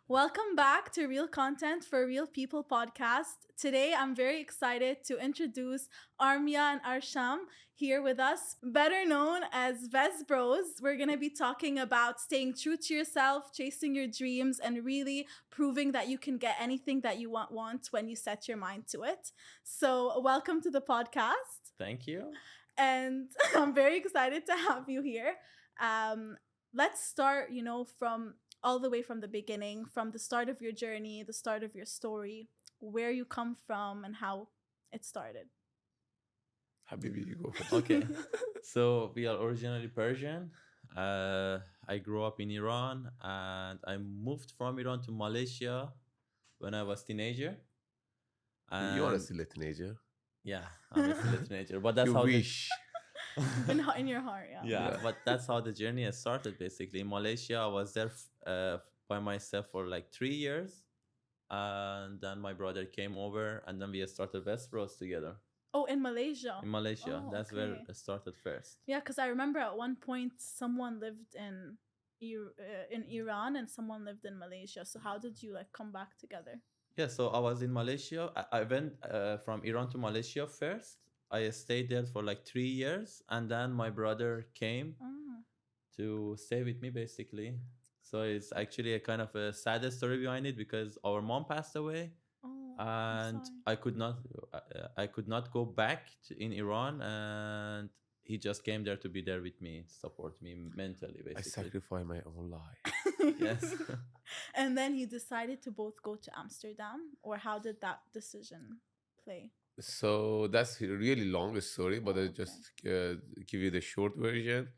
Welcome back to Real Content for Real People podcast. Today, I'm very excited to introduce Armia and Arsham here with us, better known as Vez Bros. We're going to be talking about staying true to yourself, chasing your dreams, and really proving that you can get anything that you want when you set your mind to it. So, welcome to the podcast. Thank you. And I'm very excited to have you here. Um, let's start, from all the way from the beginning, from the start of your journey, the start of your story, where you come from, and how it started. Habibi, you go first. Okay. So we are originally Persian. I grew up in Iran and I moved from Iran to Malaysia when I was teenager. You are And still a teenager. yeah, I'm still a teenager. But that's You how wish. In your heart, yeah. yeah, but that's how the journey has started basically. In Malaysia, I was there by myself for like 3 years. And then my brother came over and then we started West Bros together Oh, in Malaysia. in Malaysia. Oh, That's where okay. it started first. Yeah, because I remember at one point someone lived in Iran and someone lived in Malaysia. So how did you like come back together? Yeah, so I was in Malaysia. I went from Iran to Malaysia first. I stayed there for like 3 years, and then my brother came Oh, to stay with me basically. So it's actually a kind of a sad story behind it because our mom passed away, oh, I'm and sorry. I could not go back in Iran, and he just came there to be there with me, to support me mentally, I basically. sacrifice my own life. Yes. And then you decided to both go to Amsterdam, or how did that decision play? So that's a really long story, but Oh, I'll okay. just give you the short version.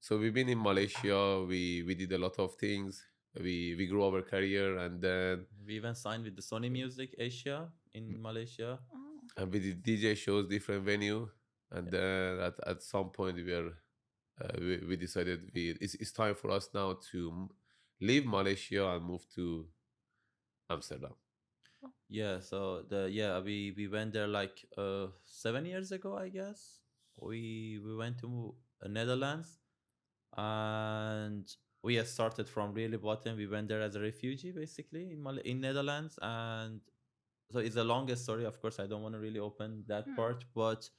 So we've been in Malaysia. We did a lot of things. We grew our career, and then We even signed with the Sony Music Asia in Malaysia. Oh, we did DJ shows, different venue, and then at some point we decided it's time for us now to leave Malaysia and move to Amsterdam. Yeah, so we went there like 7 years ago, I guess. We went to Netherlands, and we had started from really bottom. We went there as a refugee basically in Netherlands, and so it's the longest story. Of course, I don't want to really open that hmm. part, but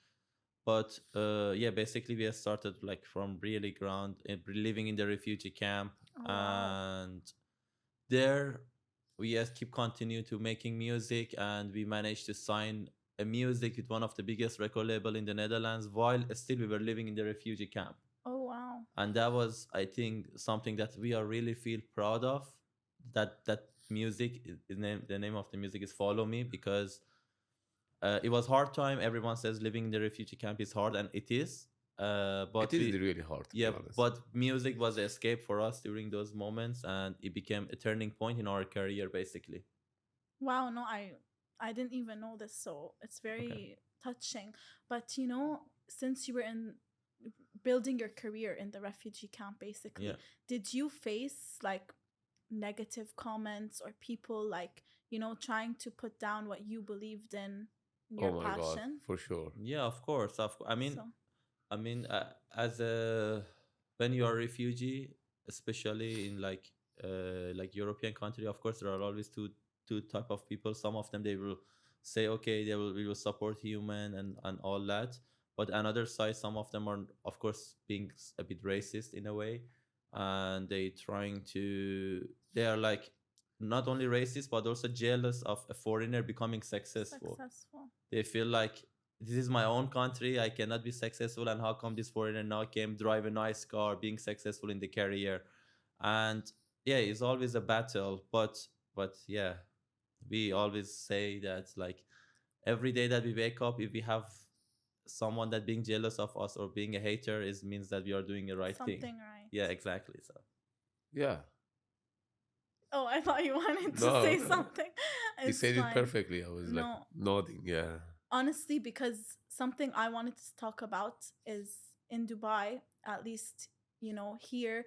yeah, basically we had started like from really ground, living in the refugee camp, Oh, wow. and there we just keep continue to making music, and we managed to sign a music with one of the biggest record label in the Netherlands while still we were living in the refugee camp. Oh, wow. And that was, I think, something that we are really feel proud of. That music the name of the music is Follow Me, because it was hard time. Everyone says living in the refugee camp is hard, and it is. It But is we really hard, to be yeah, honest. but music was an escape for us during those moments, and it became a turning point in our career, basically. Wow, no, I didn't even know this, so it's Okay. very touching. But since you were in building your career in the refugee camp basically, Yeah. did you face like negative comments or people like, trying to put down what you believed in Oh your my God, passion? for sure. Yeah, of course. So, I mean, as a when you are a refugee, especially in like European country, of course there are always two type of people. Some of them they will say, okay, we will support human and all that. But another side, some of them are, of course, being a bit racist in a way, and they are like not only racist but also jealous of a foreigner becoming successful. successful. They feel like this is my own country, I cannot be successful, and how come this foreigner now came drive a nice car, being successful in the career? And yeah, it's always a battle, but yeah, we always say that like every day that we wake up, if we have someone that being jealous of us or being a hater, is means that we are doing the right thing. Something right. Yeah, exactly. So Yeah. Oh, I thought you wanted to say No, something. you It's said it fine. perfectly. I was like No, nodding. Yeah. honestly, because something I wanted to talk about is in Dubai, at least, here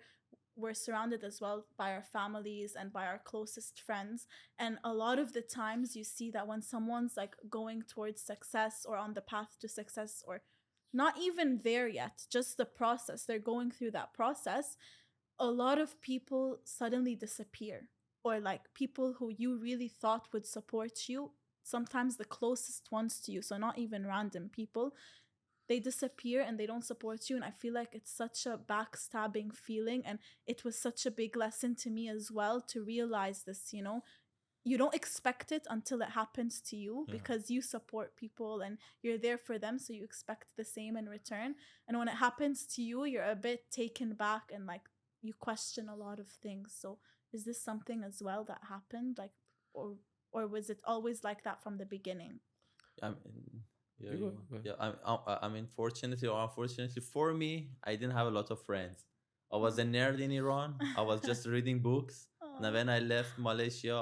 we're surrounded as well by our families and by our closest friends. And a lot of the times you see that when someone's like going towards success or on the path to success, or not even there yet, just the process, they're going through that process, a lot of people suddenly disappear or like people who you really thought would support you, sometimes the closest ones to you, so not even random people, they disappear and they don't support you. And I feel like it's such a backstabbing feeling. And it was such a big lesson to me as well to realize this, you know, you don't expect it until it happens to you, Yeah. because you support people and you're there for them, so you expect the same in return. And when it happens to you, you're a bit taken back and like you question a lot of things. So is this something as well that happened, like, or was it always like that from the beginning? I mean, yeah, You you go, want- go ahead. yeah. I mean, fortunately or unfortunately for me, I didn't have a lot of friends. I was a nerd in Iran. I was just reading books. And Aw. when I left Malaysia,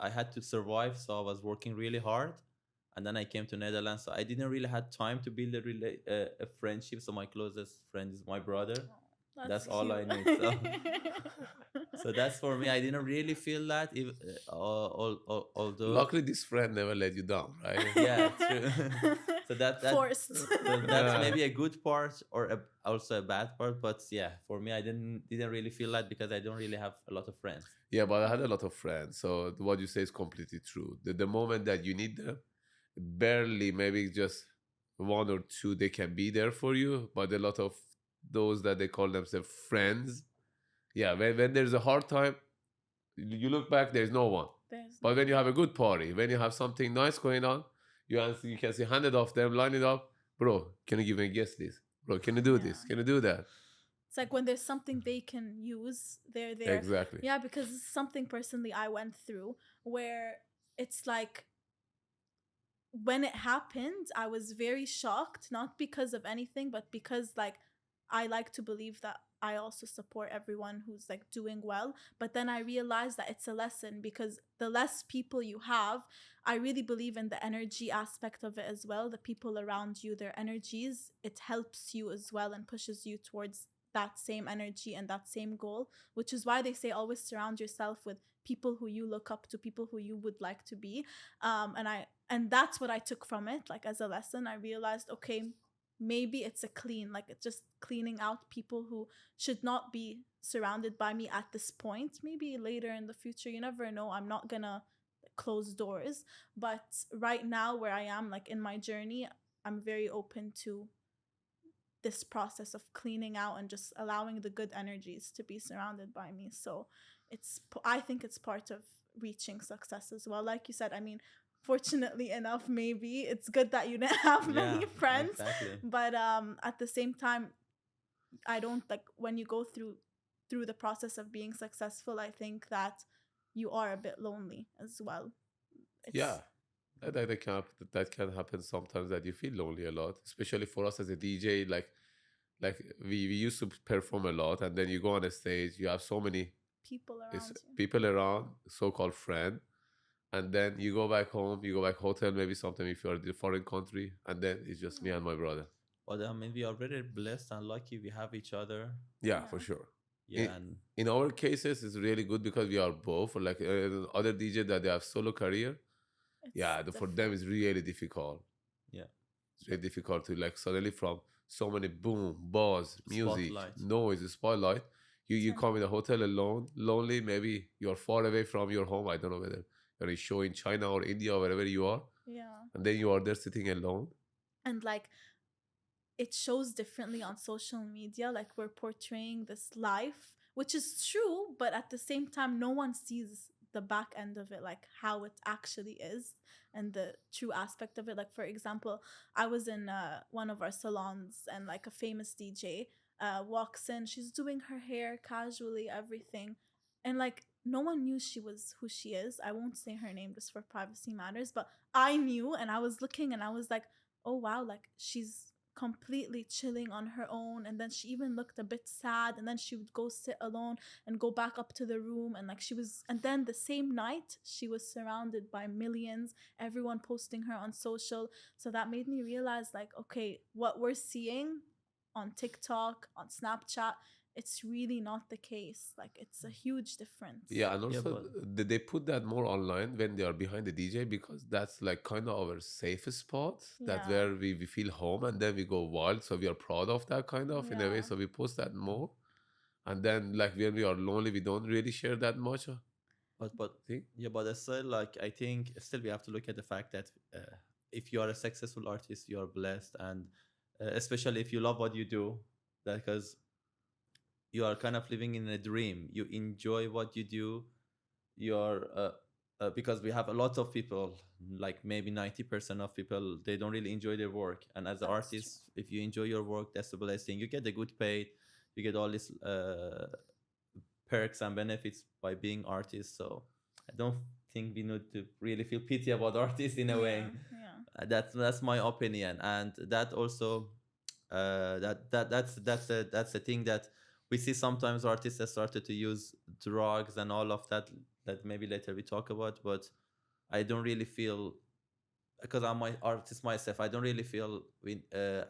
I had to survive, so I was working really hard. And then I came to Netherlands, so I didn't really had time to build a friendship. So my closest friend is my brother. That's all I need. So that's for me. I didn't really feel that, although Luckily, this friend never let you down, right? yeah, true. So that Forced. so that's Yeah. maybe a good part or also a bad part. But yeah, for me, I didn't really feel that because I don't really have a lot of friends. Yeah, but I had a lot of friends. So what you say is completely true. The moment that you need them, barely, maybe just one or two, they can be there for you. But a lot of those that they call themselves friends, yeah, when there's a hard time, you look back, there's no one. There's But when you have a good party, when you have something nice going on, you can see 100 of them, line it up. Bro, can you give me a guest list? Bro, can you do this? Yeah. Can you do that? It's like when there's something they can use, they're there. Exactly. Yeah, because it's something personally I went through where it's like when it happened, I was very shocked, not because of anything, but because like I like to believe that I also support everyone who's like doing well. But then I realized that it's a lesson, because the less people you have, I really believe in the energy aspect of it as well. The people around you, their energies, it helps you as well and pushes you towards that same energy and that same goal, which is why they say always surround yourself with people who you look up to, people who you would like to be. And that's what I took from it. Like as a lesson, I realized, okay, maybe it's a clean, like it's just cleaning out people who should not be surrounded by me at this point. Maybe later in the future, you never know. I'm not gonna close doors, but right now where I am, like in my journey, I'm very open to this process of cleaning out and just allowing the good energies to be surrounded by me. So I think it's part of reaching success as well. Like you said, I mean, fortunately enough, maybe it's good that you didn't have many Yeah, friends, exactly. but at the same time, I don't like when you go through the process of being successful, I think that you are a bit lonely as well. Yeah. That can happen sometimes, that you feel lonely a lot, especially for us as a DJ. Like we used to perform a lot, and then you go on a stage, you have so many people around you. people around, so-called friend, and then you go back home, you go back hotel, maybe sometime if you're in a foreign country, and then it's just me and my brother. But I mean, we are very blessed and lucky. We have each other. Yeah, for Yeah. sure. Yeah, and In our cases, it's really good because we are both. Like other DJ that they have solo career, It's yeah, for them it's really difficult. yeah, It's really difficult to like suddenly from so many boom, buzz, music, Spotlight. noise, spotlight. You Sure. come in a hotel alone, lonely. Maybe you're far away from your home. I don't know whether you're in a show in China or India or wherever you are, Yeah. and then you are there sitting alone. And like it shows differently on social media, like we're portraying this life, which is true, but at the same time no one sees the back end of it, like how it actually is and the true aspect of it. Like for example, I was in one of our salons, and like a famous DJ walks in, she's doing her hair casually, everything, and like no one knew she was who she is. I won't say her name just for privacy matters, but I knew, and I was looking and I was like, oh wow, like she's completely chilling on her own. And then she even looked a bit sad, and then she would go sit alone and go back up to the room, and like she was, and then the same night she was surrounded by millions, everyone posting her on social. So that made me realize, like, okay, what we're seeing on TikTok, on Snapchat, it's really not the case. Like it's a huge difference. Yeah, and Yeah, also they put that more online when they are behind the DJ, because that's like kind of our safe spot. That's Yeah. where we feel home, and then we go wild. So we are proud of that kind of in a way. Yeah. So we post that more. And then like when we are lonely, we don't really share that much. but Think? yeah, but still, like I think still we have to look at the fact that if you are a successful artist, you are blessed, and especially if you love what you do, that because you are kind of living in a dream. You enjoy what you do. You're because we have a lot of people, like maybe 90% of people, they don't really enjoy their work. And as an That's true. artist, if you enjoy your work, that's the blessing. You get a good paid, you get all these perks and benefits by being artists. So I don't think we need to really feel pity about artists in a Yeah, way. yeah. That's my opinion, and that also that's the thing that we see sometimes artists have started to use drugs and all of that, that maybe later we talk about. But I don't really feel, because I'm my artist myself, I don't really feel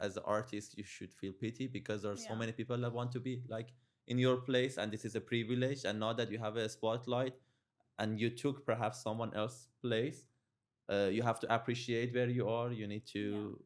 as an artist you should feel pity, because there are so Yeah. many people that want to be like in your place, and this is a privilege. And now that you have a spotlight and you took perhaps someone else's place, you have to appreciate where you are. You need Yeah. to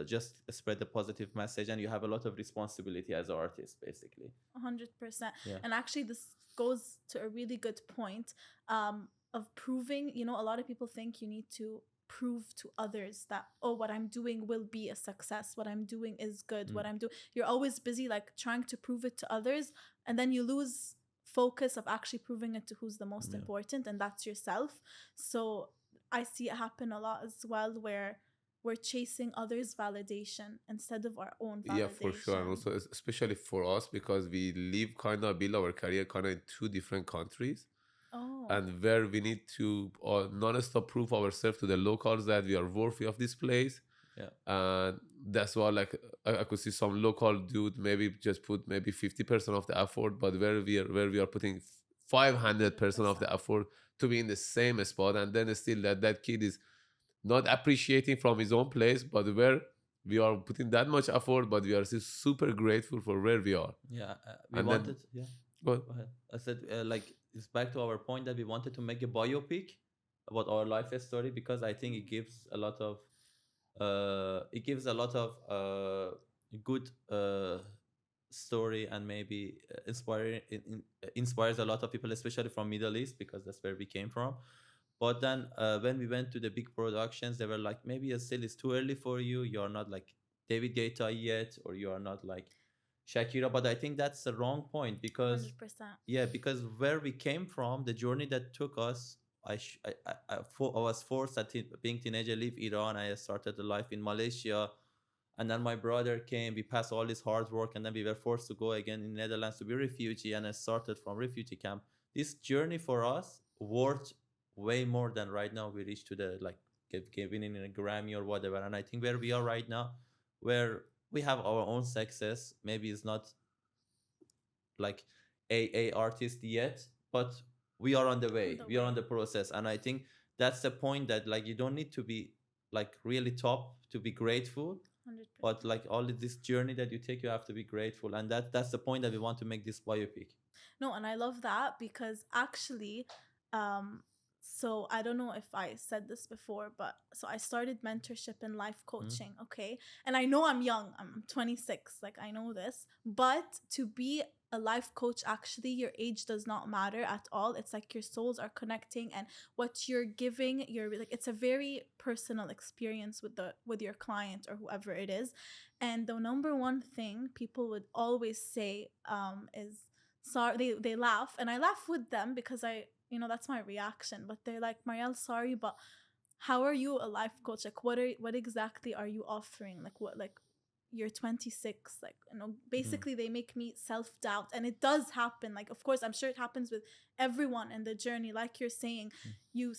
just spread the positive message, and you have a lot of responsibility as an artist, basically. 100%. Yeah. And actually, this goes to a really good point of proving. A lot of people think you need to prove to others that, oh, what I'm doing will be a success. What I'm doing is good. Mm. What I'm doing, you're always busy like trying to prove it to others, and then you lose focus of actually proving it to who's the most Yeah. important, and that's yourself. So I see it happen a lot as well, where we're chasing others' validation instead of our own validation. Yeah, for sure. And also, especially for us, because we live kind of build our career kind of in two different countries, Oh, and where we need to non-stop prove ourselves to the locals that we are worthy of this place. Yeah. And that's why, like, I could see some local dude maybe just put maybe 50% of the effort, but where we are putting 500% of the effort to be in the same spot, and then still that kid is not appreciating from his own place, but where we are putting that much effort, but we are still super grateful for where we are. Yeah. We And wanted. then Yeah. go Go ahead. I said, like, it's back to our point that we wanted to make a biopic about our life story, because I think it gives a lot of good story, and maybe inspires a lot of people, especially from Middle East, because that's where we came from. But then when we went to the big productions, they were like, maybe still it's too early for you. You're not like David Guetta yet, or you are not like Shakira. But I think that's the wrong point, because 100%. yeah, because where we came from, the journey that took us, I was forced at being teenager leave Iran. I started a life in Malaysia, and then my brother came. We passed all this hard work, and then we were forced to go again in Netherlands to be refugee, and I started from refugee camp. This journey for us worth way more than right now we reach to the like winning in a Grammy or whatever. And I think where we are right now, where we have our own success, maybe it's not like a artist yet, but we are on the way. We are on the process, and I think that's the point, that like you don't need to be like really top to be grateful. 100%. But like all of this journey that you take, you have to be grateful, and that's the point that we want to make this biopic. No, and I love that because actually, so I don't know if I said this before, but so I started mentorship and life coaching, okay? And I know I'm young, I'm 26, like I know this, but to be a life coach, actually, your age does not matter at all. It's like your souls are connecting, and what you're giving, you're like, it's a very personal experience with your client or whoever it is. And the number one thing people would always say is sorry. They laugh, and I laugh with them because that's my reaction. But they're like, Marielle, sorry, but how are you a life coach? Like, what exactly are you offering? Like, what, like, you're 26, like, basically they make me self-doubt. And it does happen, like, of course, I'm sure it happens with everyone in the journey. Like you're saying, you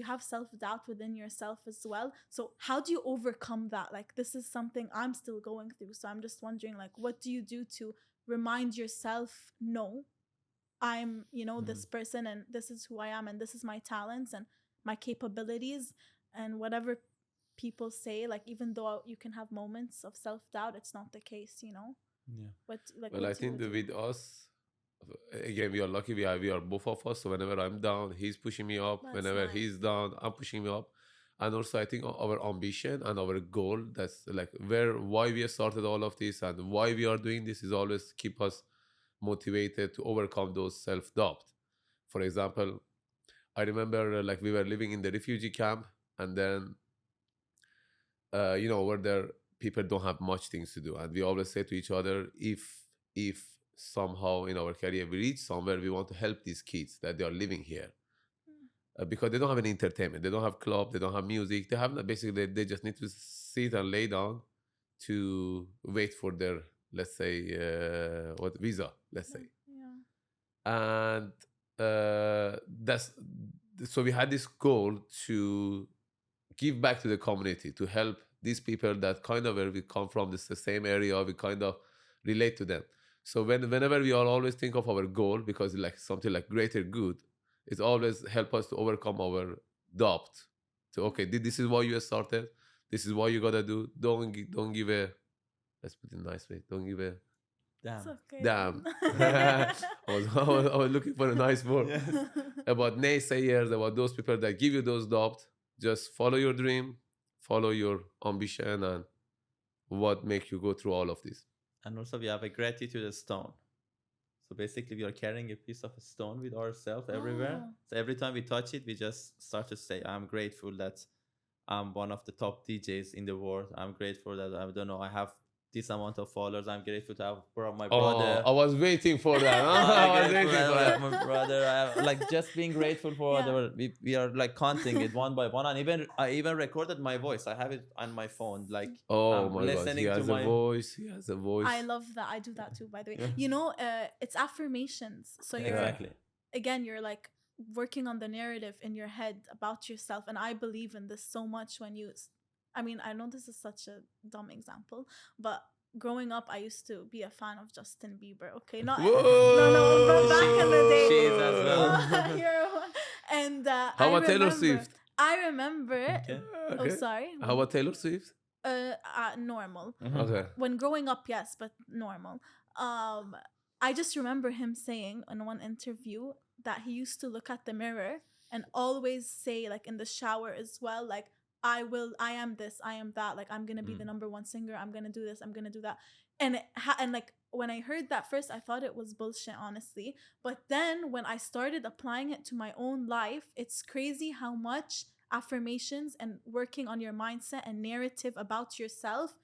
have self-doubt within yourself as well. So how do you overcome that? Like, this is something I'm still going through. So I'm just wondering, like, what do you do to remind yourself, no, I'm, this person, and this is who I am, and this is my talents and my capabilities, and whatever people say, like, even though you can have moments of self-doubt, it's not the case. Yeah. But like, Well, I think that with us, again, we are lucky. We are both of us. So whenever I'm down, he's pushing me up. That's Whenever nice. he's down, I'm pushing me up. And also, I think our ambition and our goal, that's like why we started all of this and why we are doing this, is always keep us motivated to overcome those self-doubt. For example, I remember like we were living in the refugee camp, and then where there people don't have much things to do, and we always say to each other, if somehow in our career we reach somewhere, we want to help these kids that they are living here, because they don't have any entertainment, they don't have club, they don't have music, they have basically they just need to sit and lay down to wait for their, let's say, what visa, let's say. Yeah. And that's so we had this goal to give back to the community, to help these people that kind of where we come from, this the same area, we kind of relate to them. So whenever we all always think of our goal, because like something like greater good, it always help us to overcome our doubt. So okay, this is why you started, this is what you gotta do. Don't give a, let's put it in a nice way, don't give a Damn. It's okay. damn. I was looking for a nice word. Yes. About naysayers, about those people that give you those doubts. Just follow your dream, follow your ambition, and what makes you go through all of this. And also we have a gratitude stone. So basically we are carrying a piece of a stone with ourselves everywhere. Oh. So every time we touch it, we just start to say, I'm grateful that I'm one of the top DJs in the world. I'm grateful that, I don't know, I have this amount of followers. I'm grateful to have my brother. Oh, I was waiting for that. I'm I was grateful waiting for I have that. my brother. I have, like, just being grateful for Yeah. whatever. We are like counting it one by one, and I even recorded my voice. I have it on my phone. Like, Oh I'm my god, listening he to has my- a voice. He has a voice. I love that. I do that too, by the way. Yeah. You know, it's affirmations. So you're Exactly. again, you're like working on the narrative in your head about yourself. And I believe in this so much when I mean, I know this is such a dumb example, but growing up, I used to be a fan of Justin Bieber. Okay, not Whoa! no, but back in the day. She is as well. You're- and How about Taylor Swift? I remember. Okay. Oh, Okay. sorry. How about Taylor Swift? Normal. Mhm. Okay. When growing up, yes, but normal. I just remember him saying in one interview that he used to look at the mirror and always say, like in the shower as well, like, I am this, I am that, like, I'm gonna be the number one singer, I'm gonna do this, I'm gonna do that. And like when I heard that first, I thought it was bullshit, honestly. But then when I started applying it to my own life, it's crazy how much affirmations and working on your mindset and narrative about yourself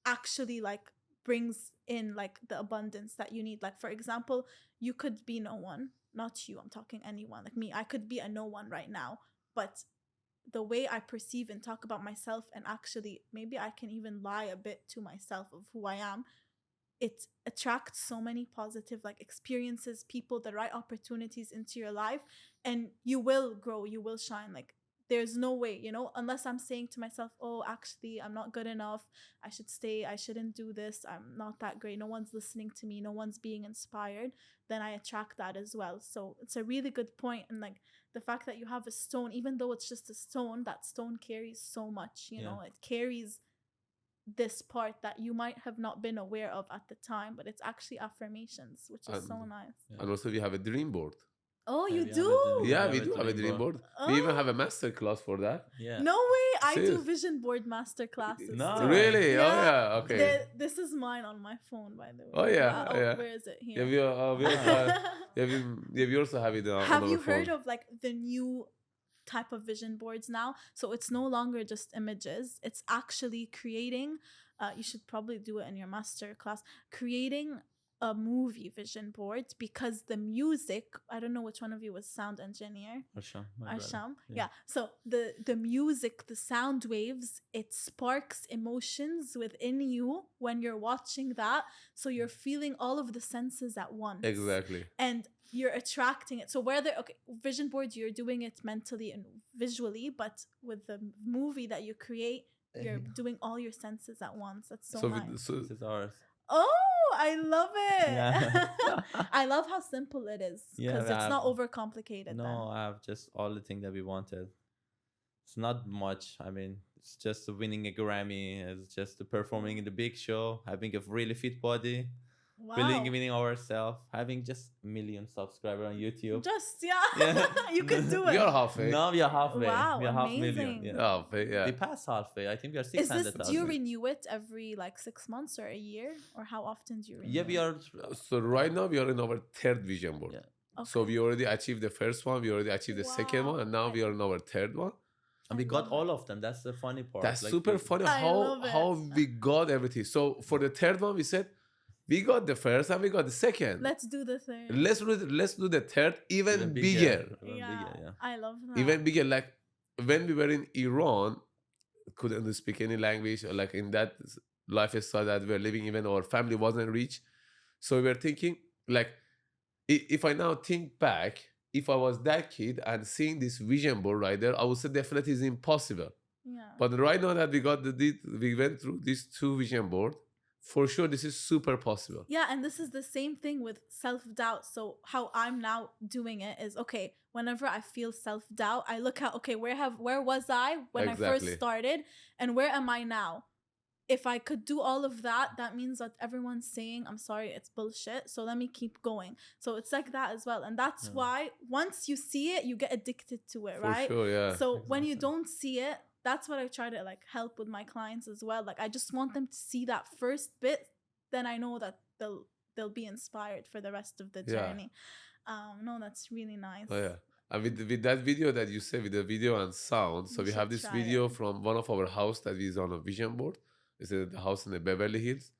actually like brings in like the abundance that you need. Like, for example, you could be no one, not you, I'm talking anyone, like me. I could be a no one right now, but the way I perceive and talk about myself, and actually maybe I can even lie a bit to myself of who I am, it attracts so many positive like experiences, people, the right opportunities into your life, and you will grow, you will shine. Like, there's no way, unless I'm saying to myself, oh, actually I'm not good enough, I should stay, I shouldn't do this, I'm not that great, no one's listening to me, no one's being inspired, then I attract that as well. So it's a really good point. And like the fact that you have a stone, even though it's just a stone, that stone carries so much, you know, it carries this part that you might have not been aware of at the time, but it's actually affirmations, which is so nice. And also we have a dream board. Oh, Yeah, you we have a do? dream board. Yeah, we do have a dream board. We even have a Oh. master class for that. Yeah. No way. I do Serious? vision board master classes. No. too. Really? Yeah. Oh yeah. Okay. This is mine on my phone, by the way. Oh, yeah, Wow, oh, yeah. Where is it? Yeah, Here. we also we also have it on Have our you phone. heard of like the new type of vision boards now? So it's no longer just images. It's actually creating, you should probably do it in your master class, creating a movie vision board, because the music, I don't know which one of you was sound engineer. Arsham, my brother. Arsham. Yeah. Yeah. So the music, the sound waves, it sparks emotions within you when you're watching that. So you're feeling all of the senses at once. Exactly. And you're attracting it. So whether vision boards, you're doing it mentally and visually, but with the movie that you create, you're doing all your senses at once. That's so nice. This is ours. Oh, I love it. Yeah. I love how simple it is, Yeah, because we it's have- not overcomplicated. No, I have just all the things that we wanted. It's not much. I mean, it's just winning a Grammy. It's just performing in the big show, having a really fit body, Wow. believing in ourselves, having just 1 million subscribers on YouTube. Just Yeah. you could do it. We are halfway. Now we are halfway. Wow, we are half amazing. million. Yeah. Halfway, yeah. We passed halfway. I think we are Is 600,000. this, do you renew it every like 6 months or a year, or how often do you renew Yeah, we it? are. So right now we are in our third vision board. Yeah. So Okay. we already achieved the first one, we already achieved the second one, Wow. and now we are on our third one. And I we got love all it. of them. That's the funny part. That's Like super we, funny I love how it. we got everything. So for the third one, we said we got the first and we got the second. Let's do the third. Let's do the third even, even bigger. even Yeah, bigger, yeah. I love that. Even bigger. Like when we were in Iran, couldn't speak any language, or like in that lifestyle that we were living, even our family wasn't rich. So we were thinking, like, if I now think back, if I was that kid and seeing this vision board right there, I would say definitely it's impossible. Yeah. But right now that we went through these two vision board, for sure this is super possible. Yeah, and this is the same thing with self-doubt. So how I'm now doing it is, okay, whenever I feel self-doubt, I look at, okay, where was I when I Exactly. first started, and where am I now? If I could do all of that, that means that everyone's saying, I'm sorry, it's bullshit. So let me keep going. So it's like that as well. And that's Yeah. why once you see it, you get addicted to it, For right? sure, yeah. So when you Exactly. don't see it, that's what I try to like help with my clients as well. Like I just want them to see that first bit, then I know that they'll be inspired for the rest of the Yeah. journey. No, that's really nice. Oh yeah. And with that video that you said, with the video and sound, so You we have should this try video it. from one of our house that is on a vision board. It's the house in the Beverly Hills.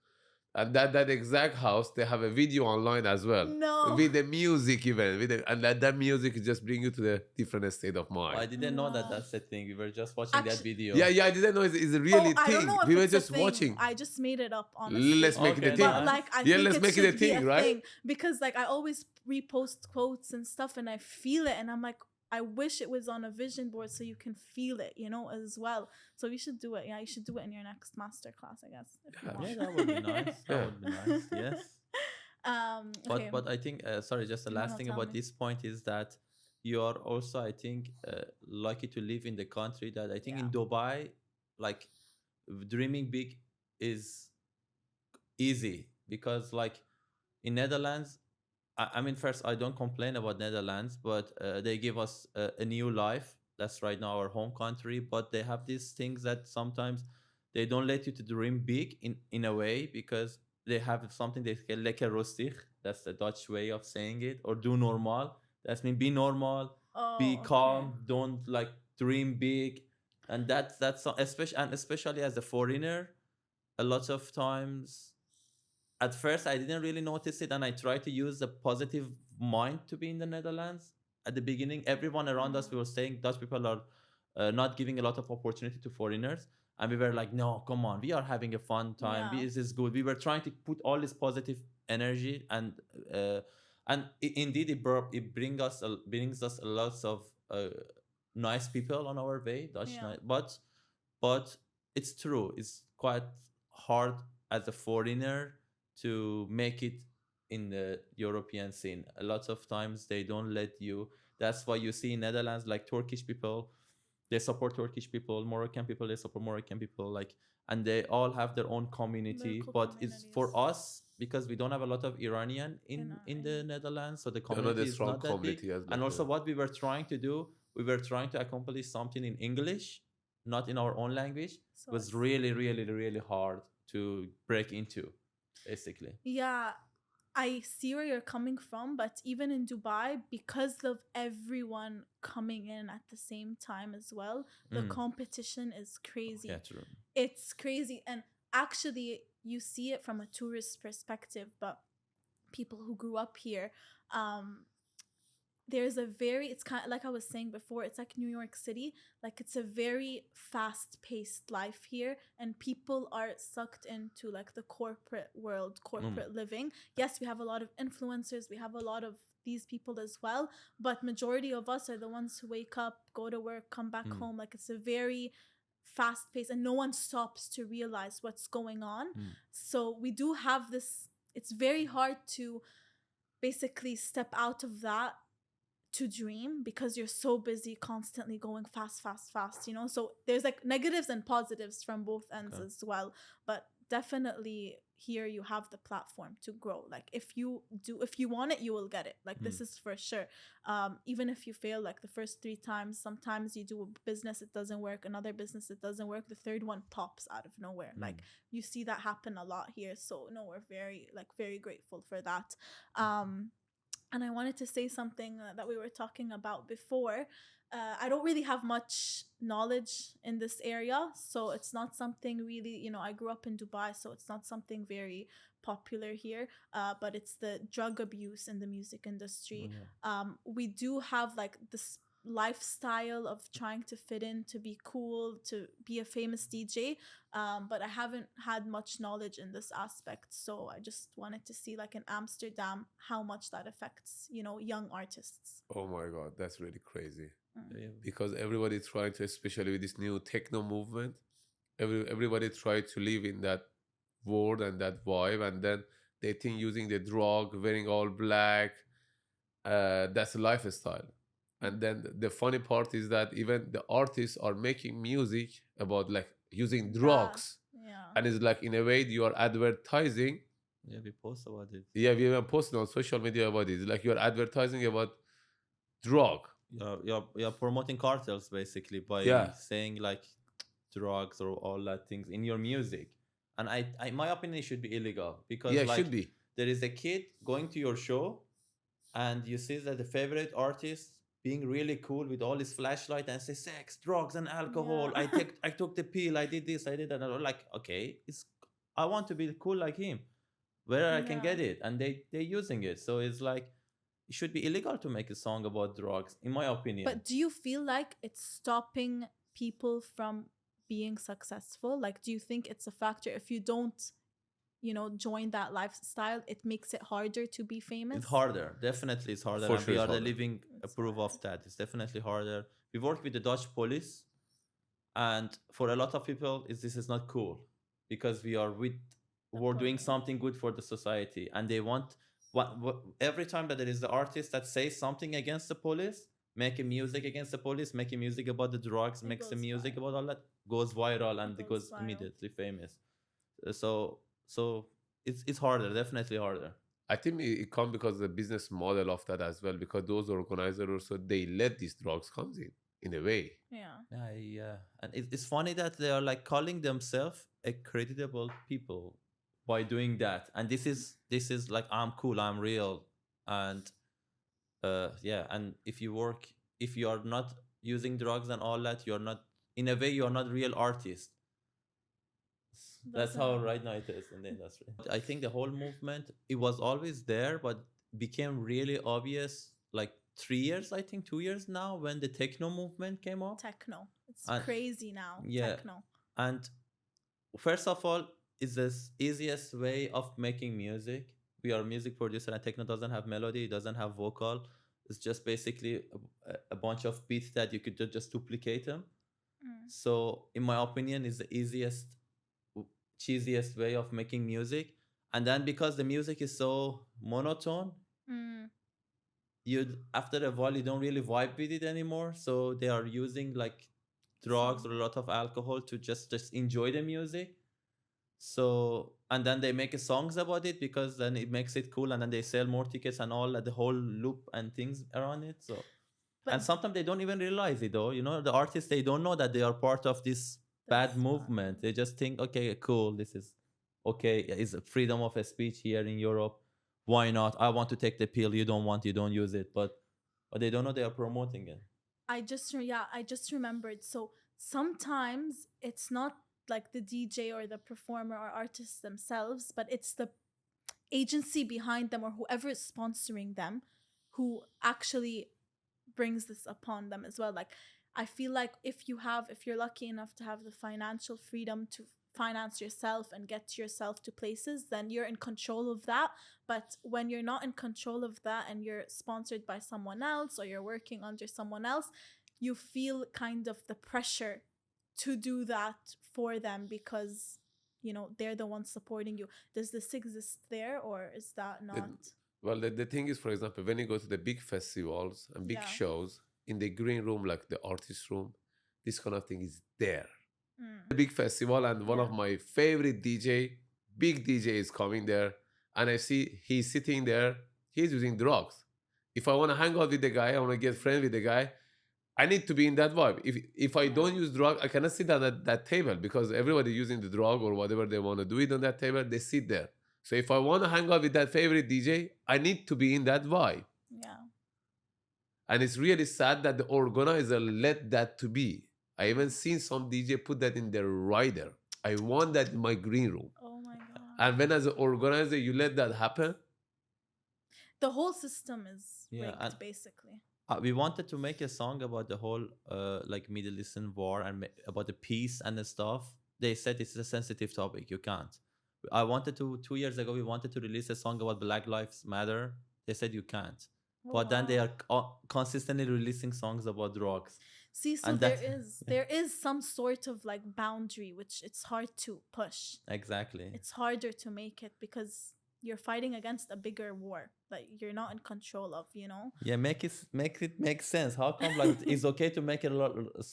And that exact house, they have a video online as well. No. With the music even. And that music just bring you to the different state of mind. I didn't know that Wow. that's the thing. We were just watching that Actually- video. Yeah, I didn't know it's a really I don't thing. know if We were it's a just thing. watching. I just made it up, honestly. Let's make it a Okay, thing. But nice. like, I Yeah, think let's it make it a should be thing, right? thing, because like I always repost quotes and stuff, and I feel it, and I'm like, I wish it was on a vision board so you can feel it, you know, as well. So you should do it. Yeah, you should do it in your next master class, I guess. If you Yeah. want. Yeah, that would be nice. That Yeah. would be nice. Yes. Okay. But I think sorry, just the No, last no, thing tell about me. this point is that you are also, I think, lucky to live in the country that I think in Dubai, like dreaming big is easy, because like in Netherlands, I mean, first, I don't complain about Netherlands, but they give us a new life. That's right now our home country, but they have these things that sometimes they don't let you to dream big in a way, because they have something they call lekker rustig. That's the Dutch way of saying it, or do normal. That's mean be normal, be Oh, calm, okay. don't like dream big, and that's especially as a foreigner, a lot of times. At first, I didn't really notice it, and I tried to use a positive mind to be in the Netherlands. At the beginning, everyone around us, we were saying Dutch people are not giving a lot of opportunity to foreigners, and we were like, no, come on, we are having a fun time. Yeah. This is good. We were trying to put all this positive energy, and indeed, it brings us a lot of nice people on our way. Dutch, Yeah. but it's true. It's quite hard as a foreigner to make it in the European scene. A lot of times they don't let you. That's why you see in Netherlands, like Turkish people, they support Turkish people, Moroccan people, they support Moroccan people, like, and they all have their own community. Local But it's for communities. us, because we don't have a lot of Iranian in the Netherlands, so the They're not community a is strong not that big. community as And much, also, yeah. what we were trying to do, we were trying to accomplish something in English, not in our own language. So Was it's- really, really, really hard to break into, basically. Yeah, I see where you're coming from, but even in Dubai, because of everyone coming in at the same time as well, the Mm. competition is crazy. Yeah, true. It's crazy. And actually, you see it from a tourist perspective, but people who grew up here, there's a very, it's kind of like I was saying before, it's like New York City. Like it's a very fast-paced life here, and people are sucked into like the corporate world, corporate living. Yes, we have a lot of influencers, we have a lot of these people as well, but majority of us are the ones who wake up, go to work, come back home. Like it's a very fast pace, and no one stops to realize what's going on. So we do have this, it's very hard to basically step out of that to dream, because you're so busy constantly going fast, you know. So there's like negatives and positives from both ends as well, but definitely here you have the platform to grow. Like if you want it, you will get it. Like this is for sure. Even if you fail like the first 3 times, sometimes you do a business, it doesn't work, another business, it doesn't work, the third one pops out of nowhere. Like you see that happen a lot here. So no, we're very grateful for that. And I wanted to say something that we were talking about before. I don't really have much knowledge in this area, so it's not something really, I grew up in Dubai, so it's not something very popular here. But it's the drug abuse in the music industry. Yeah. We do have like this lifestyle of trying to fit in, to be cool, to be a famous DJ. But I haven't had much knowledge in this aspect. So I just wanted to see, like in Amsterdam, how much that affects, young artists. Oh my God, that's really crazy. Yeah. Because everybody trying to, especially with this new techno movement, everybody try to live in that world and that vibe, and then they think using the drug, wearing all black, that's a lifestyle. And then the funny part is that even the artists are making music about like using drugs, Yeah. and it's like in a way you are advertising. Yeah, we post about it. Yeah, we even posted on social media about it. It's like you're advertising about drug. You're promoting cartels basically by Yeah. saying like drugs or all that things in your music. And I my opinion, it should be illegal because Yeah, it like should be. there is a kid going to your show and you see that the favorite artist being really cool with all his flashlight and say sex, drugs, and alcohol. Yeah. I took the pill, I did this, I did that. And I'm like, okay, I want to be cool like him. Where I can Yeah. get it, and they're using it. So it's like it should be illegal to make a song about drugs, in my opinion. But do you feel like it's stopping people from being successful? Like, do you think it's a factor if you don't, join that lifestyle, it makes it harder to be famous? It's harder. Definitely, it's harder. For And sure we it's are the harder. living It's proof hard. of that. It's definitely harder. We work with the Dutch police, and for a lot of people, this is not cool because we're doing police. something good for the society, and they want every time that there is the artist that says something against the police, making music against the police, making music about the drugs, It makes the goes music viral. about all that, goes viral and it goes goes viral. immediately famous. So it's harder, definitely harder. I think it comes because of the business model of that as well, because those organizers, so they let these drugs comes in a way. Yeah. Yeah, and it's funny that they are like calling themselves a creditable people by doing that, and this is like I'm cool, I'm real, and yeah, and if you are not using drugs and all that, you're not, in a way, you're not real artist. That's how Doesn't- right now it is in the industry. I think the whole movement, it was always there, but became really obvious like 3 years, I think 2 years now, when the techno movement came up. Techno. It's And- crazy now. yeah. Techno. And first of all, it's the easiest way of making music. We are a music producer, and techno doesn't have melody, it doesn't have vocal. It's just basically a bunch of beats that you could just duplicate them. Mm. So, in my opinion, is the easiest, cheesiest way of making music. And then because the music is so monotone, Mm. after a while you don't really vibe with it anymore. So they are using like drugs or a lot of alcohol to just enjoy the music. So, and then they make songs about it because then it makes it cool, and then they sell more tickets and all the whole loop and things around it. So, But and sometimes they don't even realize it though. The artists, they don't know that they are part of this bad that's movement. They just think, okay, cool, this is okay. It's freedom of speech here in Europe. Why not? I want to take the pill. You don't want, you don't use it. But they don't know they are promoting it. I just remembered. So sometimes it's not like the DJ or the performer or artists themselves, but it's the agency behind them or whoever is sponsoring them who actually brings this upon them as well. Like, I feel like if you're lucky enough to have the financial freedom to finance yourself and get yourself to places, then you're in control of that. But when you're not in control of that and you're sponsored by someone else or you're working under someone else, you feel kind of the pressure to do that for them because they're the ones supporting you. Does this exist there, or is that not? Well, the thing is, for example, when you go to the big festivals and big Yeah. shows, in the green room, like the artist room, this kind of thing is there. Mm. A big festival, and one of Yeah. my favorite big DJ is coming there, and I see he's sitting there, he's using drugs. If I want to hang out with the guy, I want to get friends with the guy, I need to be in that vibe. If I don't use drug, I cannot sit down at that table because everybody using the drug or whatever they want to do it on that table, they sit there. So if I want to hang out with that favorite DJ, I need to be in that vibe. Yeah. And it's really sad that the organizer let that to be. I even seen some DJ put that in their rider. I want that in my green room. Oh my God. And when as an organizer you let that happen, The whole system is Yeah, rigged, and basically. we wanted to make a song about the whole like Middle Eastern war and about the peace and the stuff. They said it's a sensitive topic. You can't. I wanted to 2 years ago. We wanted to release a song about Black Lives Matter. They said you can't. Oh, But then they wow. are consistently releasing songs about drugs. See, so And there is some sort of like boundary which it's hard to push. Exactly. It's harder to make it because you're fighting against a bigger war that you're not in control of, you know? Yeah, make it make sense. How come like it's okay to make a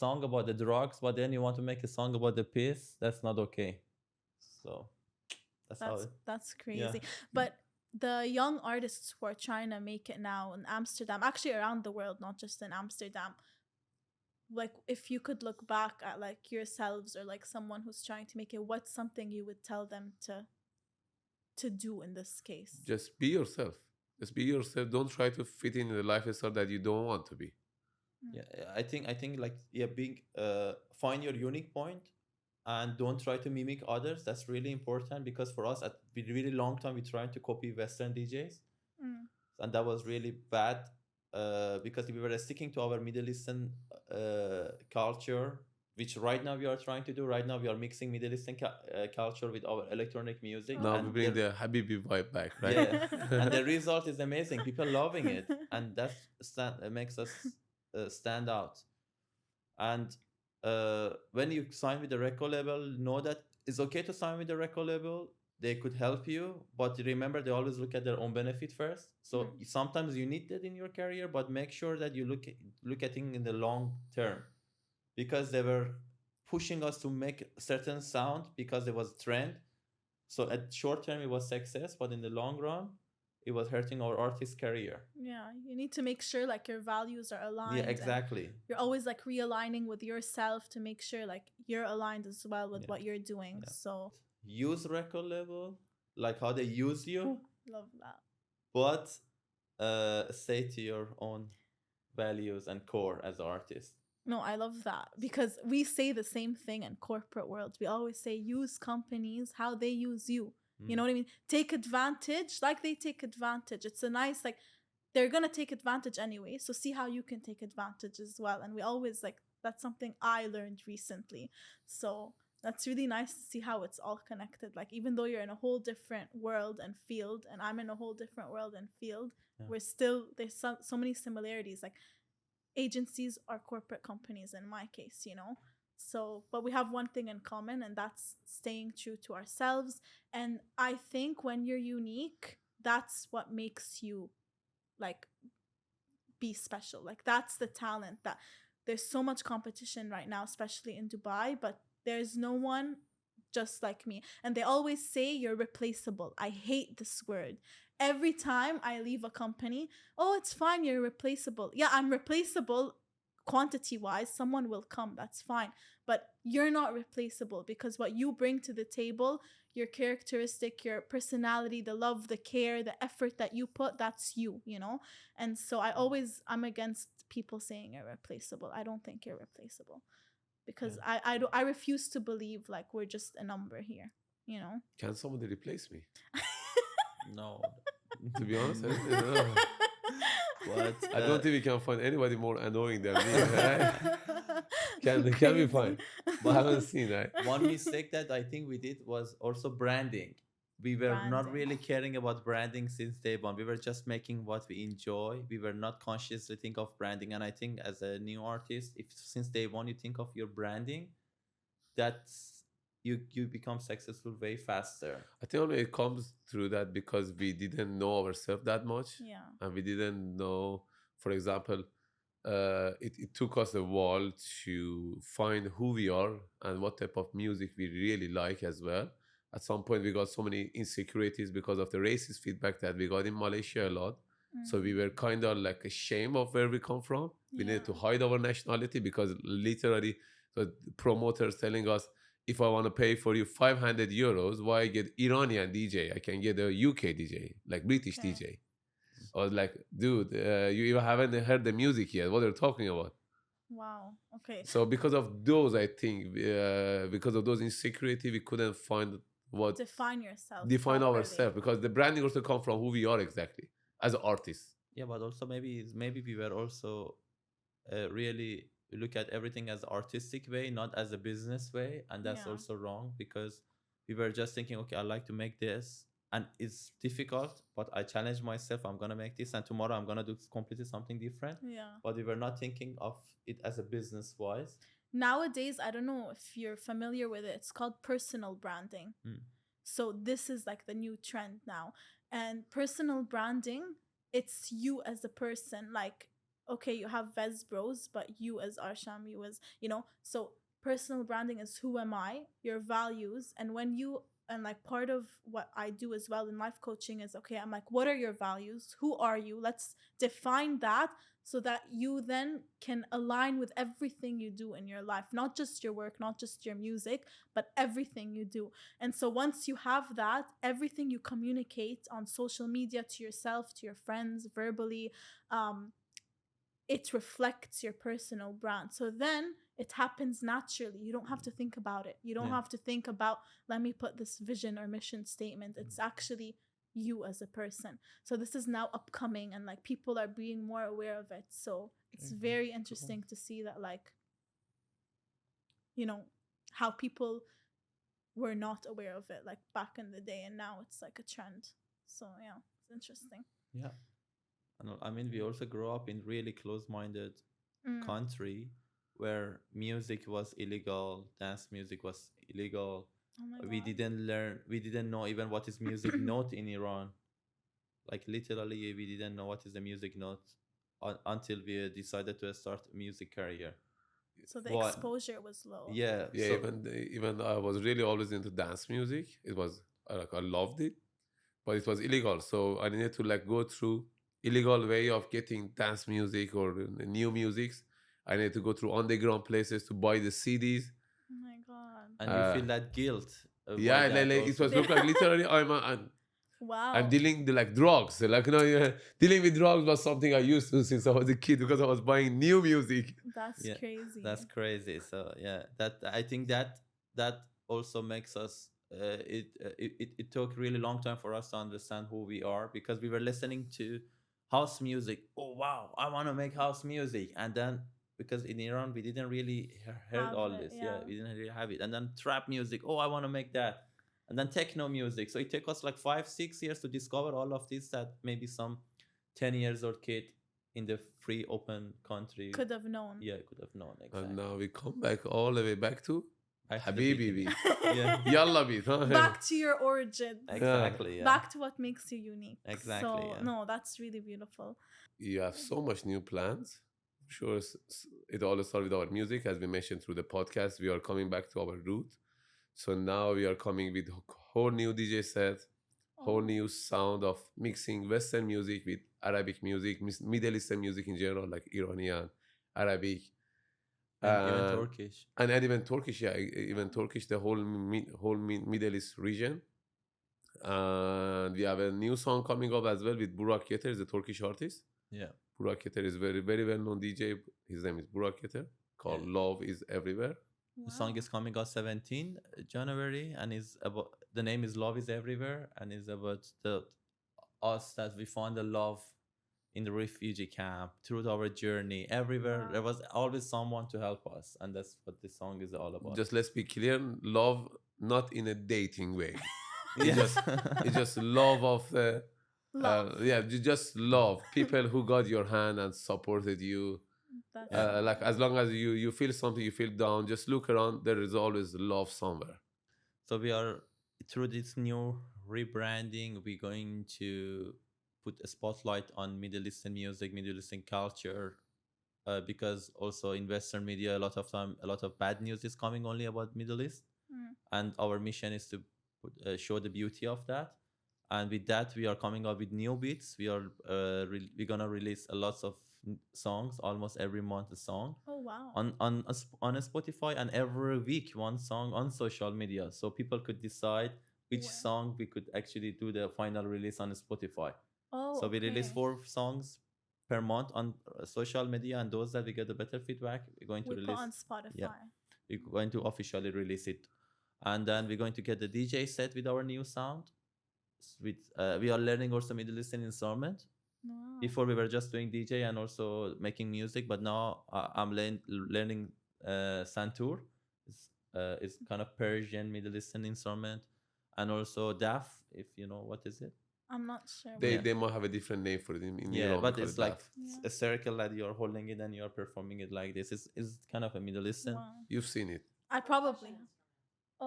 song about the drugs, but then you want to make a song about the peace? That's not okay. So that's how it. That's Yeah. crazy. But the young artists who are trying to make it now in Amsterdam, actually around the world, not just in Amsterdam, like if you could look back at like yourselves or like someone who's trying to make it, what's something you would tell them to do in this case? just be yourself. Just be yourself. Don't try to fit in the lifestyle that you don't want to be. Yeah, I think like yeah, being find your unique point and don't try to mimic others. That's really important because for us at really long time we trying to copy Western DJs, Mm. and that was really bad because we were sticking to our Middle Eastern culture, which right now we are trying to do. Right now we are mixing Middle Eastern culture with our electronic music. Now and we bring the Habibi vibe back, right? Yeah, and the result is amazing. People loving it, and that makes us stand out. And when you sign with the record label, know that it's okay to sign with the record label. They could help you, but remember they always look at their own benefit first. So sometimes you need that in your career, but make sure that you look at it in the long term, because they were pushing us to make certain sound because there was a trend. So at short term it was success, but in the long run it was hurting our artist career. Yeah, you need to make sure like your values are aligned. Yeah, and exactly. you're always like realigning with yourself to make sure like you're aligned as well with Yeah. what you're doing. Yeah. So Use record label like how they use you, love that. but stay to your own values and core as an artist. No, I love that because we say the same thing in corporate world. We always say use companies how they use you. You know what I mean? Take advantage like they take advantage. It's a nice like they're gonna take advantage anyway. So see how you can take advantage as well. And we always like that's something I learned recently. So that's really nice to see how it's all connected. Like even though you're in a whole different world and field, and I'm in a whole different world and field, Yeah. we're still there's so many similarities. Like agencies are corporate companies in my case, you know. So, but we have one thing in common, and that's staying true to ourselves. And I think when you're unique, that's what makes you like be special. Like that's the talent that there's so much competition right now, especially in Dubai, but there's no one just like me. And they always say you're replaceable. I hate this word. Every time I leave a company, oh, it's fine, you're replaceable. Yeah, I'm replaceable quantity wise. Someone will come, that's fine. But you're not replaceable because what you bring to the table, your characteristic, your personality, the love, the care, the effort that you put, that's you, you know? And so I'm against people saying you're replaceable. I don't think you're replaceable because I refuse to believe like we're just a number here, you know? Can somebody replace me? No. To be honest, I don't know. But I don't think we can find anybody more annoying than me. Right? Can be fine, but I haven't seen that. one mistake that I think we did was also branding. We were not Branding. really caring about branding since day one. We were just making what we enjoy. We were not consciously think of branding. And I think as a new artist, if since day one you think of your branding, that's you become successful way faster. I think only it comes through that because we didn't know ourselves that much, Yeah. and we didn't know. For example, it took us a while to find who we are and what type of music we really like as well. At some point, we got so many insecurities because of the racist feedback that we got in Malaysia a lot. So we were kind of like ashamed of where we come from. We needed to Yeah. hide our nationality because literally the promoters telling us, if I want to pay for you 500 euros, why I get Iranian DJ? I can get a UK DJ, like British Okay. DJ. I was like, dude, you even haven't heard the music yet. What are you talking about? Wow. Okay. So because of those, I think because of those insecurity, we couldn't find what Define yourself define properly. ourselves, because the branding also come from who we are exactly as artists. Yeah, but also maybe we were also really look at everything as artistic way, not as a business way, and that's Yeah. also wrong because we were just thinking, okay, I like to make this, and it's difficult, but I challenge myself. I'm gonna make this, and tomorrow I'm gonna do completely something different. Yeah. But we were not thinking of it as a business wise. Nowadays, I don't know if you're familiar with it. It's called personal branding. Mm. So this is like the new trend now. And personal branding, it's you as a person. Like, okay, you have Vez Bros, but you as Arsham, you as, so personal branding is who am I, your values. And like part of what I do as well in life coaching is, okay, I'm like, what are your values? Who are you? Let's define that so that you then can align with everything you do in your life, not just your work, not just your music, but everything you do. And so once you have that, everything you communicate on social media to yourself, to your friends, verbally, it reflects your personal brand. So then it happens naturally. You don't have to think about it. You don't Yeah. have to think about, let me put this vision or mission statement. It's actually you as a person. So this is now upcoming, and like people are being more aware of it. So it's Okay. very interesting to see that, like, how people were not aware of it like back in the day, and now it's like a trend. So yeah, it's interesting. Yeah. And I mean, we also grew up in really close-minded country where music was illegal, dance music was illegal. Oh my We God. didn't know even what is music note in Iran. Like literally, we didn't know what is the music note until we decided to start a music career. So the What? exposure was low. Yeah. Yeah, So even I was really always into dance music. It was I loved it, but it was illegal. So I needed to like go through illegal way of getting dance music or new musics. I needed to go through underground places to buy the CDs. Oh my God. and you feel that guilt. Yeah, By that it also. was look like literally Wow. I'm dealing with like drugs. Like dealing with drugs was something I used to since I was a kid because I was buying new music. That's Yeah, crazy. That's crazy. So yeah, that I think that also makes us. It took really long time for us to understand who we are because we were listening to house music. Oh wow, I want to make house music, and then because in Iran we didn't really heard Have all it, this. yeah. Yeah, we didn't really have it, and then trap music. Oh, I want to make that, and then techno music. So it took us like 5-6 years to discover all of this that maybe some 10 years old kid in the free open country Could have known. yeah could have known exactly. And now we come back all the way back to Back to the Habibi. beginning. Yeah. Yalla beat, huh? Back to your origins. Exactly. Yeah. Back to what makes you unique. Exactly, So yeah. no, that's really beautiful. You have so much new plans. Sure, it all started with our music, as we mentioned through the podcast. We are coming back to our root. So now we are coming with whole new DJ set, whole Oh. new sound of mixing Western music with Arabic music, Middle Eastern music in general, like Iranian, Arabic, And even Turkish. and even Turkish. Yeah, even Turkish, the whole Middle East region. And we have a new song coming up as well with Burak Yeter, is a Turkish artist. Yeah. Burak Yeter is very, very well known DJ. His name is Burak Yeter, called Yeah. Love is Everywhere. The song Wow. is coming out 17 January and is about the name is Love is Everywhere and is about the us that we found the love in the refugee camp through our journey everywhere. Wow. There was always someone to help us, and that's what this song is all about. Just let's be clear, love not in a dating way. Yes. It's just love of the Love. just love people who got your hand and supported you. That's Yeah. Like as long as you feel something, you feel down, just look around. There is always love somewhere. So we are through this new rebranding, we're going to put a spotlight on Middle Eastern music, Middle Eastern culture, because also in Western media, a lot of bad news is coming only about Middle East, and our mission is to show the beauty of that. And with that, we are coming up with new beats. We're gonna release a lots of songs, almost every month a song Oh wow. on a Spotify, and every week one song on social media, so people could decide which Wow. song we could actually do the final release on Spotify. Oh, So we release okay. 4 songs per month on social media, and those that we get the better feedback, we're going to We put release. on Yeah, Spotify. we're going to officially release it, and then we're going to get the DJ set with our new sound. With we are learning also Middle Eastern instrument. Wow. Before we were just doing DJ and also making music, but now I'm learning santur. It's kind of Persian Middle Eastern instrument, and also daf. If you know what is it. I'm not sure. They Yeah. they might have a different name for it in Yeah, Iran. but We call it's it like daf. Yeah. a circle that you're holding it and you're performing it like this. It's kind of a Middle Eastern. Wow. You've seen it. I probably.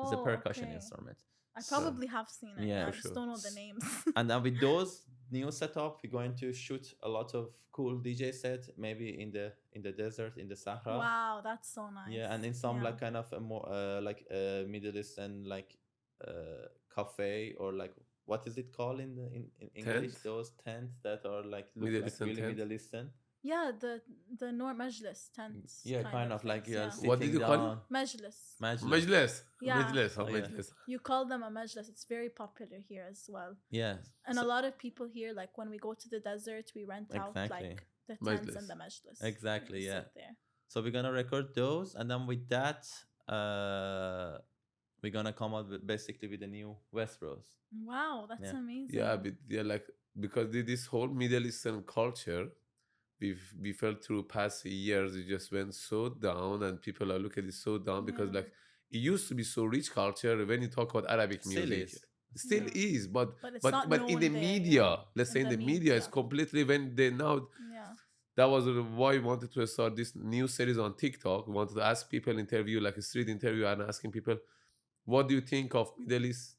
It's a Oh, percussion okay. instrument. I So- probably have seen it. Yeah, I for just sure. don't know the names. And then with those new setup, we're going to shoot a lot of cool DJ set, maybe in the desert, in the Sahara. Wow, that's so nice. Yeah, and in some Yeah. like kind of a more like Middle Eastern like cafe, or like what is it called in English? Tent? Those tents that are like look Middle like Eastern really tent? Middle Eastern. Yeah, the Noor Majlis tents. Yeah, kind of like things, you're yeah. sitting What did you call it? down. Majlis. Majlis. Majlis. Yeah. Majlis. Oh, yeah. Majlis. You call them a majlis. It's very popular here as well. Yeah. And So- a lot of people here, like when we go to the desert, we rent out Exactly. like the tents Majlis. and the majlis. Exactly, We yeah. sit there. So we're gonna record those, and then with that, we're gonna come out with basically with a new Westeros. Wow, that's Yeah. amazing. Yeah, but yeah, like because this whole Middle Eastern culture, we felt through past years, it just went so down, and people are looking at it so down because Yeah. like it used to be so rich culture. When you talk about Arabic Still music, is. still Yeah. is, but But it's not but in known the there, media, yeah. let's say in the media, it's media. completely when they now. Yeah. That was why we wanted to start this new series on TikTok. We wanted to ask people, interview, like a street interview, and asking people, what do you think of Middle East?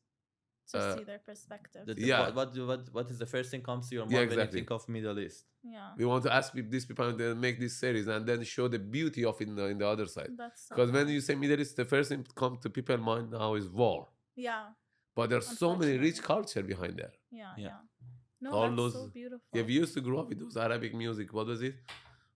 To see their perspective. Yeah. What is the first thing comes to your mind Yeah, when you exactly. think of Middle East? Yeah. We want to ask these people and then make this series and then show the beauty of it in the other side. That's so Because when nice. you say Middle East, the first thing come to people's mind now is war. Yeah. But there's so many rich Unfortunately. culture behind there. Yeah. Yeah. Yeah. No, All that's so those- beautiful. Yeah, we used to grow up with those Arabic music. What was it?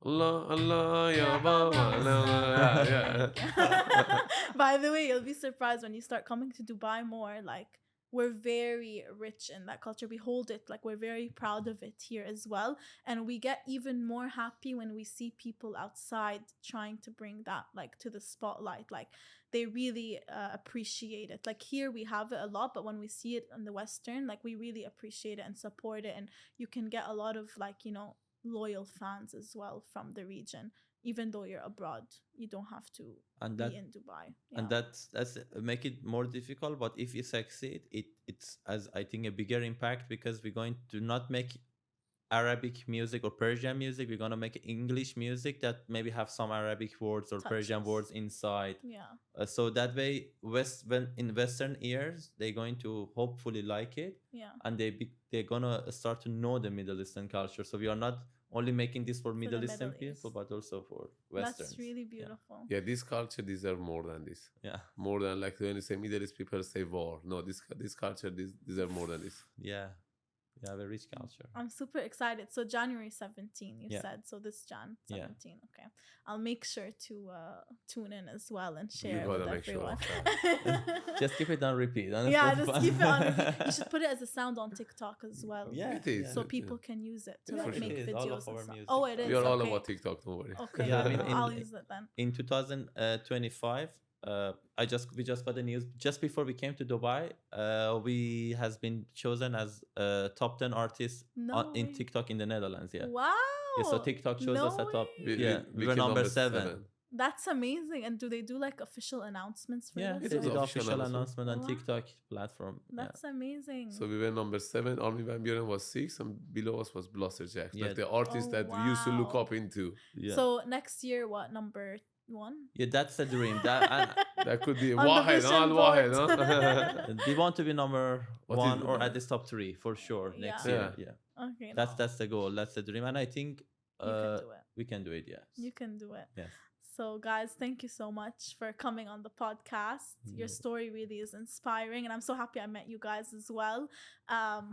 Allah, Allah, ya Yeah, Baba. Baba. Yeah. By the way, you'll be surprised when you start coming to Dubai more. Like, we're very rich in that culture. We hold it. Like, we're very proud of it here as well. And we get even more happy when we see people outside trying to bring that, like, to the spotlight. Like, they really appreciate it. Like, here we have it a lot, but when we see it in the Western, like, we really appreciate it and support it. And you can get a lot of, like, loyal fans as well from the region. Even though you're abroad, you don't have to And be that in Dubai. and Yeah. that's make it more difficult. But if you succeed, it's as I think a bigger impact, because we're going to not make Arabic music or Persian music. We're gonna make English music that maybe have some Arabic words or Persian Touches. words inside. Yeah. So that way, when in Western ears, they're going to hopefully like it, Yeah. and they're gonna start to know the Middle Eastern culture. So we are not only making this for Middle the Eastern Middle people, East. but also for Westerns. That's really Yeah. beautiful. Yeah, this culture deserve more than this. Yeah, More than like when you say Middle East, people say war. No, this culture deserve more than this. yeah, we have a rich culture. I'm super excited. So January 17, you Yeah. said. So this Jan Yeah. 17. Okay. I'll make sure to tune in as well and share it gotta with make sure everyone. of Just keep it on repeat. On Yeah, just Spotify. keep it on. You should put it as a sound on TikTok as well. Yeah, It is. So Yeah. people can use it to Yeah, like for make sure. It is all videos of and our stuff. music. Oh, it is. We are all okay. about TikTok, don't worry. Okay. Yeah, I mean, I'll in- use it then. In 2025, we just got the news just before we came to Dubai. We has been chosen as top 10 artists No in way. TikTok in the Netherlands. Yeah. Wow. Yeah, so TikTok chose no us at top. way. Yeah, we were came number 7. That's amazing. And do they do like official announcements for Yeah, this? they was did official official announcement. announcement on Wow. TikTok platform. That's amazing. So we were number 7. Army Van Buren was 6, and below us was Blaster Jack. Yeah. Like the artist Oh, that we used to look wow. up into. Yeah. So next year, what, number 1? Yeah, that's the dream. That That could be On the Wahed, vision Wahed, board. huh? and we want to be number What is 1 it? or at least top 3 for sure next Yeah. year. Yeah. Yeah, Okay. that's the goal. That's the dream, and I think You can do it. we can do it. Yes. You can do it. Yes. So, guys, thank you so much for coming on the podcast. Your Yeah. story really is inspiring, and I'm so happy I met you guys as well.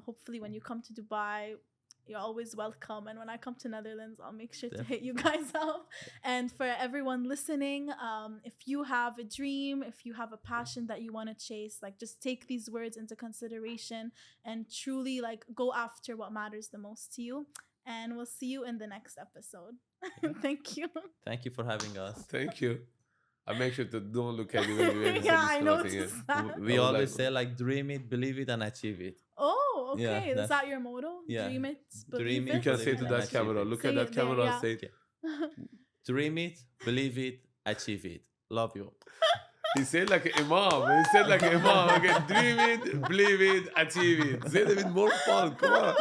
Hopefully, when you come to Dubai, you're always welcome. And when I come to Netherlands, I'll make sure to hit you guys up. And for everyone listening, if you have a dream, if you have a passion that you want to chase, like just take these words into consideration and truly like go after what matters the most to you. And we'll see you in the next episode. Thank you. Thank you for having us. Thank you. I make sure to don't look at you when you Yeah, I noticed that. We always say like dream it, believe it, and achieve it. Oh, okay. Yeah, Is that's- that your motto? yeah. Dream it, Dream believe it, it. You can say to and that achieve camera. it. Look Say at that it there, camera and yeah. say, Dream it, believe it, achieve it. Love you. he said like an imam. He said like an imam. Okay, dream it, believe it, achieve it. Say it with more fun. Come on.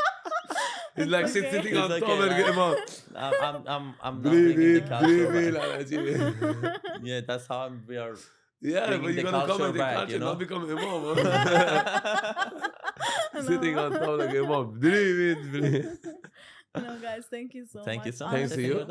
He's like It's okay. sitting on It's top okay, and imam. I'm not Believe bringing it, the culture believe it, back. and achieve it. Yeah, that's how we are. Yeah, Bringing but the you're gonna come culture and the back, culture, you know? not become imam. No. Sitting on top like imam. Believe it, believe it. No, guys, thank you so much. Thank you so much. Thanks to you.